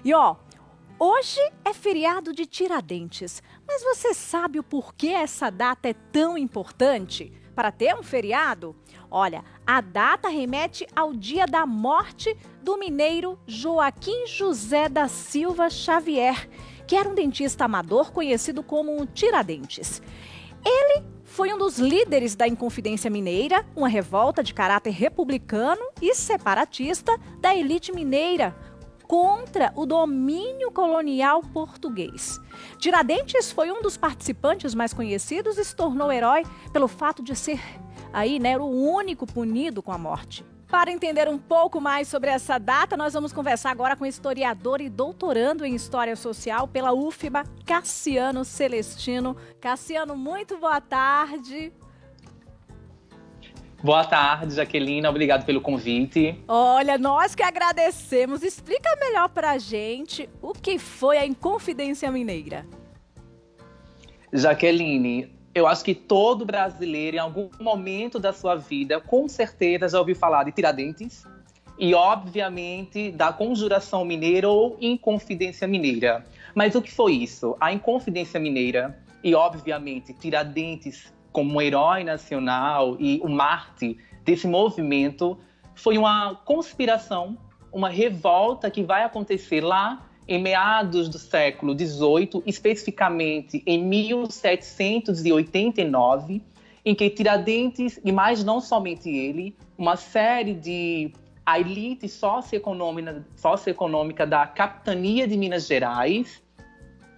E ó, hoje é feriado de Tiradentes, mas você sabe o porquê essa data é tão importante para ter um feriado? Olha, a data remete ao dia da morte do mineiro Joaquim José da Silva Xavier, que era um dentista amador conhecido como Tiradentes. Ele foi um dos líderes da Inconfidência Mineira, uma revolta de caráter republicano e separatista da elite mineira contra o domínio colonial português. Tiradentes foi um dos participantes mais conhecidos e se tornou herói pelo fato de ser o único punido com a morte. Para entender um pouco mais sobre essa data, nós vamos conversar agora com o historiador e doutorando em História Social pela UFBA, Cassiano Celestino. Cassiano, muito boa tarde. Boa tarde, Jaqueline. Obrigado pelo convite. Olha, nós que agradecemos. Explica melhor pra gente o que foi a Inconfidência Mineira. Jaqueline, eu acho que todo brasileiro, em algum momento da sua vida, com certeza já ouviu falar de Tiradentes e, obviamente, da Conjuração Mineira ou Inconfidência Mineira. Mas o que foi isso? A Inconfidência Mineira e, obviamente, Tiradentes como um herói nacional e o mártir desse movimento foi uma conspiração, uma revolta que vai acontecer lá em meados do século XVIII, especificamente em 1789, em que Tiradentes, e mais não somente ele, uma série de a elite socioeconômica da capitania de Minas Gerais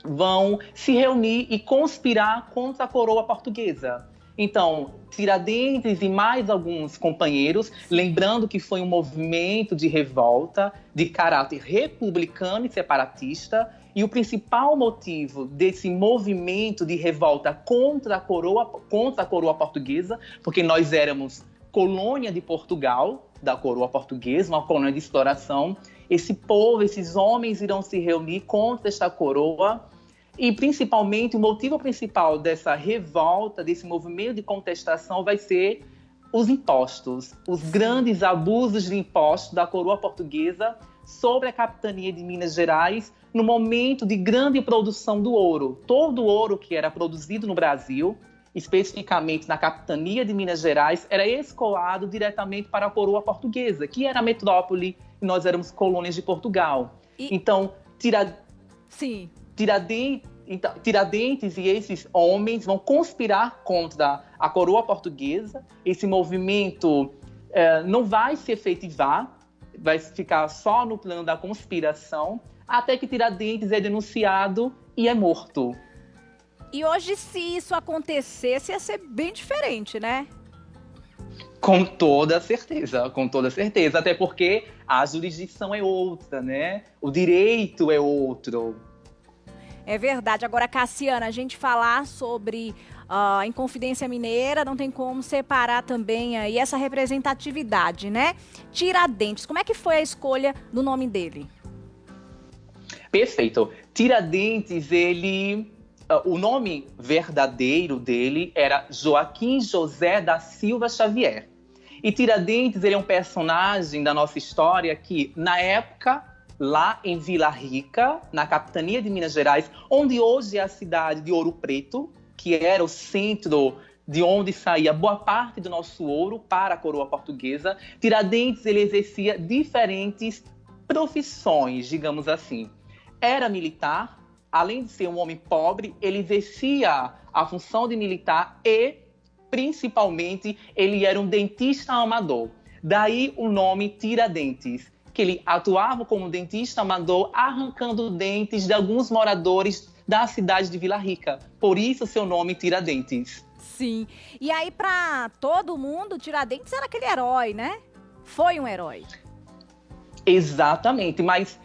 vão se reunir e conspirar contra a coroa portuguesa. Então, Tiradentes e mais alguns companheiros, lembrando que foi um movimento de revolta de caráter republicano e separatista, e o principal motivo desse movimento de revolta contra a coroa portuguesa, porque nós éramos colônia de Portugal, da coroa portuguesa, uma colônia de exploração, esse povo, esses homens irão se reunir contra esta coroa. E, principalmente, o motivo principal dessa revolta, desse movimento de contestação, vai ser os impostos, os grandes abusos de impostos da coroa portuguesa sobre a capitania de Minas Gerais, no momento de grande produção do ouro. Todo o ouro que era produzido no Brasil, especificamente na capitania de Minas Gerais, era escoado diretamente para a coroa portuguesa, que era a metrópole, e nós éramos colônias de Portugal. Então, Tiradentes e esses homens vão conspirar contra a coroa portuguesa. Esse movimento não vai se efetivar, vai ficar só no plano da conspiração, até que Tiradentes é denunciado e é morto. E hoje, se isso acontecesse, ia ser bem diferente, né? Com toda certeza, até porque a jurisdição é outra, né? O direito é outro. É verdade. Agora, Cassiana, a gente falar sobre a Inconfidência Mineira, não tem como separar também aí essa representatividade, né? Tiradentes, como é que foi a escolha do nome dele? Perfeito. Tiradentes, o nome verdadeiro dele era Joaquim José da Silva Xavier. E Tiradentes, ele é um personagem da nossa história que, na época, lá em Vila Rica, na capitania de Minas Gerais, onde hoje é a cidade de Ouro Preto, que era o centro de onde saía boa parte do nosso ouro para a coroa portuguesa, Tiradentes, ele exercia diferentes profissões, digamos assim. Era militar, além de ser um homem pobre, ele exercia a função de militar e, principalmente, ele era um dentista amador. Daí o nome Tiradentes, que ele atuava como dentista amador, arrancando dentes de alguns moradores da cidade de Vila Rica. Por isso, seu nome Tiradentes. Sim. E aí, para todo mundo, Tiradentes era aquele herói, né? Foi um herói. Exatamente, mas...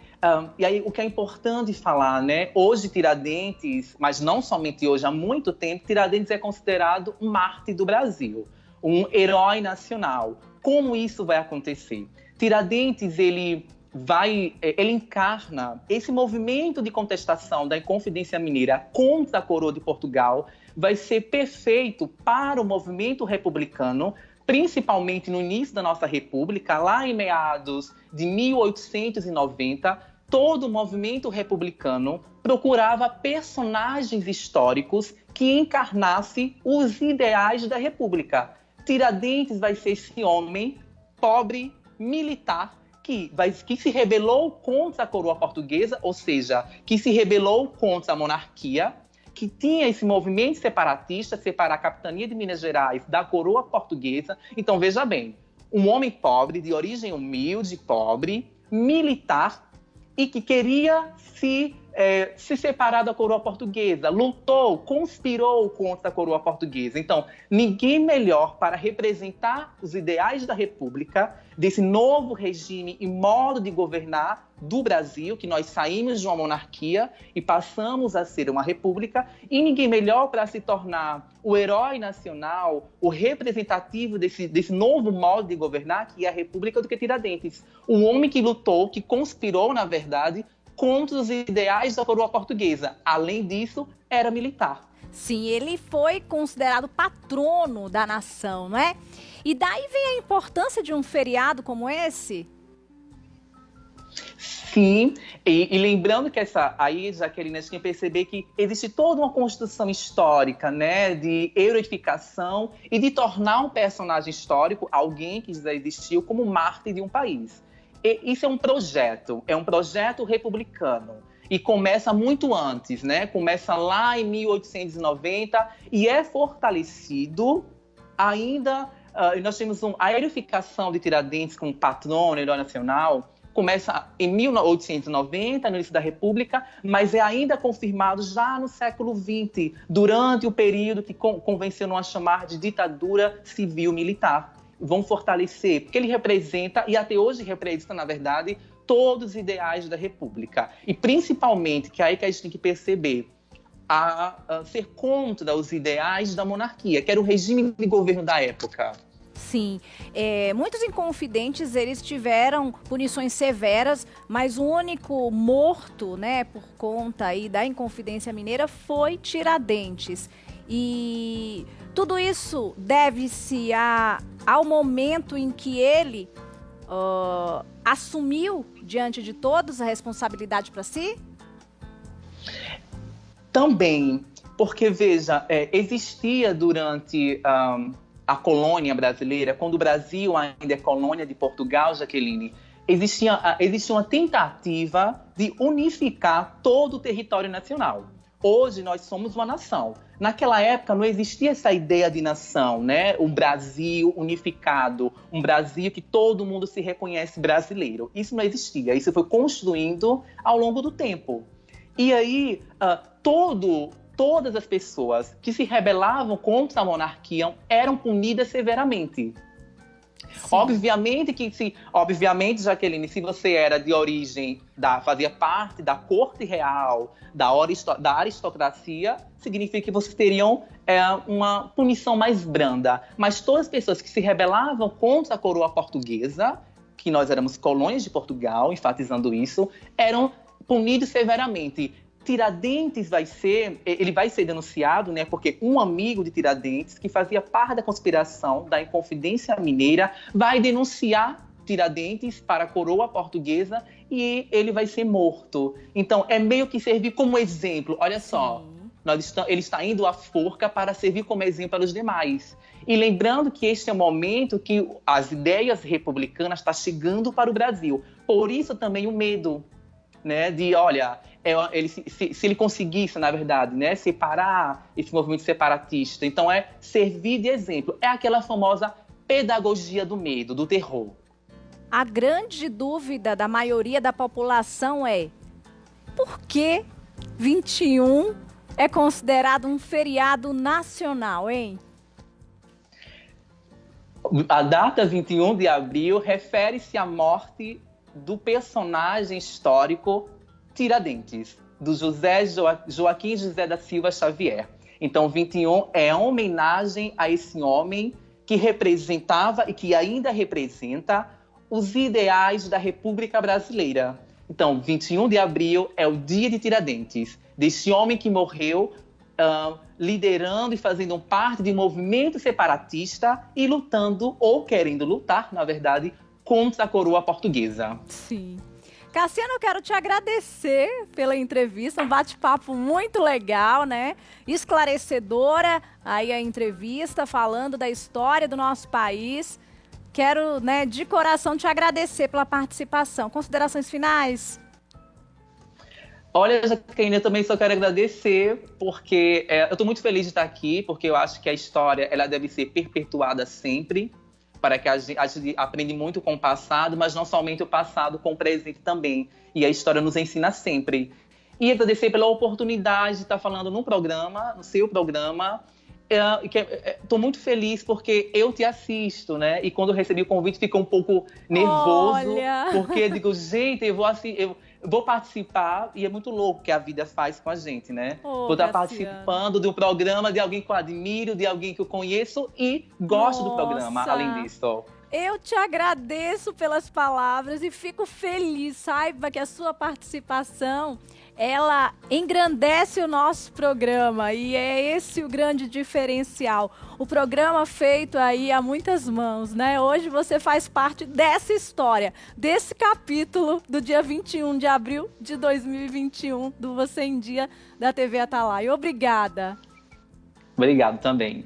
e aí, o que é importante falar, né? Hoje, Tiradentes, mas não somente hoje, há muito tempo, Tiradentes é considerado um mártir do Brasil, um herói nacional. Como isso vai acontecer? Tiradentes, ele encarna esse movimento de contestação da Inconfidência Mineira contra a coroa de Portugal, vai ser perfeito para o movimento republicano, principalmente no início da nossa república, lá em meados de 1890, todo o movimento republicano procurava personagens históricos que encarnassem os ideais da República. Tiradentes vai ser esse homem pobre, militar, que se rebelou contra a coroa portuguesa, ou seja, que se rebelou contra a monarquia, que tinha esse movimento separatista, separar a capitania de Minas Gerais da coroa portuguesa. Então, veja bem, um homem pobre, de origem humilde, pobre, militar, e que queria se separar da coroa portuguesa, lutou, conspirou contra a coroa portuguesa. Então, ninguém melhor para representar os ideais da República, desse novo regime e modo de governar do Brasil, que nós saímos de uma monarquia e passamos a ser uma república, e ninguém melhor para se tornar o herói nacional, o representativo desse novo modo de governar, que é a República, do que Tiradentes. Um homem que lutou, que conspirou, na verdade, contra os ideais da coroa portuguesa. Além disso, era militar. Sim, ele foi considerado patrono da nação, não é? E daí vem a importância de um feriado como esse? Sim, e lembrando que aí, Jaqueline, a gente tem que perceber que existe toda uma construção histórica, né, de heroificação e de tornar um personagem histórico, alguém que já existiu, como mártir de um país. E isso é um projeto republicano. E começa muito antes, né? Começa lá em 1890 e é fortalecido ainda. Nós temos a heroificação de Tiradentes como patrono, herói nacional. Começa em 1890, no início da República, mas é ainda confirmado já no século XX, durante o período que convencionou a chamar de ditadura civil-militar. Vão fortalecer, porque ele representa, e até hoje representa, na verdade, todos os ideais da República. E principalmente, que é aí que a gente tem que perceber, a ser contra os ideais da monarquia, que era o regime de governo da época. Sim, muitos inconfidentes, eles tiveram punições severas, mas o único morto, né, por conta aí da Inconfidência Mineira foi Tiradentes. E tudo isso deve-se ao momento em que ele assumiu diante de todos a responsabilidade para si? Também, porque, veja, existia durante a colônia brasileira, quando o Brasil ainda é colônia de Portugal, Jaqueline, existia uma tentativa de unificar todo o território nacional. Hoje nós somos uma nação. Naquela época não existia essa ideia de nação, né? Um Brasil unificado, um Brasil que todo mundo se reconhece brasileiro. Isso não existia, isso foi construindo ao longo do tempo. E aí, todas as pessoas que se rebelavam contra a monarquia eram punidas severamente. Obviamente, Jaqueline, se você era de origem, fazia parte da corte real, da aristocracia, significa que vocês teriam uma punição mais branda. Mas todas as pessoas que se rebelavam contra a coroa portuguesa, que nós éramos colônias de Portugal, enfatizando isso, eram punidos severamente. Tiradentes vai ser denunciado, né, porque um amigo de Tiradentes, que fazia parte da conspiração da Inconfidência Mineira, vai denunciar Tiradentes para a coroa portuguesa e ele vai ser morto. Então, é meio que servir como exemplo. Olha só, ele está indo à forca para servir como exemplo para os demais. E lembrando que este é o momento que as ideias republicanas estão chegando para o Brasil. Por isso também o medo, né, de, olha, se ele conseguisse, na verdade, né, separar esse movimento separatista, então servir de exemplo. É aquela famosa pedagogia do medo, do terror. A grande dúvida da maioria da população é: por que 21 é considerado um feriado nacional, hein? A data 21 de abril refere-se à morte do personagem histórico Tiradentes, do Joaquim José da Silva Xavier. Então, 21 é uma homenagem a esse homem que representava e que ainda representa os ideais da República Brasileira. Então, 21 de abril é o dia de Tiradentes, desse homem que morreu liderando e fazendo parte de um movimento separatista e lutando, ou querendo lutar, na verdade, contra a coroa portuguesa. Sim. Cassiano, eu quero te agradecer pela entrevista, um bate-papo muito legal, né? Esclarecedora aí a entrevista, falando da história do nosso país. Quero, né, de coração te agradecer pela participação. Considerações finais? Olha, Jaqueline, eu também só quero agradecer, porque eu estou muito feliz de estar aqui, porque eu acho que a história ela deve ser perpetuada sempre, para que a gente aprenda muito com o passado, mas não somente o passado, com o presente também. E a história nos ensina sempre. E agradecer pela oportunidade de estar falando no programa, no seu programa. Estou muito feliz porque eu te assisto, né? E quando eu recebi o convite, fiquei um pouco nervoso. Olha! Porque eu digo, gente, eu vou participar, e é muito louco o que a vida faz com a gente, né? Vou estar participando de um programa de alguém que eu admiro, de alguém que eu conheço e gosto do programa, além disso. Eu te agradeço pelas palavras e fico feliz. Saiba que a sua participação, ela engrandece o nosso programa e é esse o grande diferencial. O programa feito aí a muitas mãos, né? Hoje você faz parte dessa história, desse capítulo do dia 21 de abril de 2021 do Você em Dia da TV Atalaia. Obrigada. Obrigado também.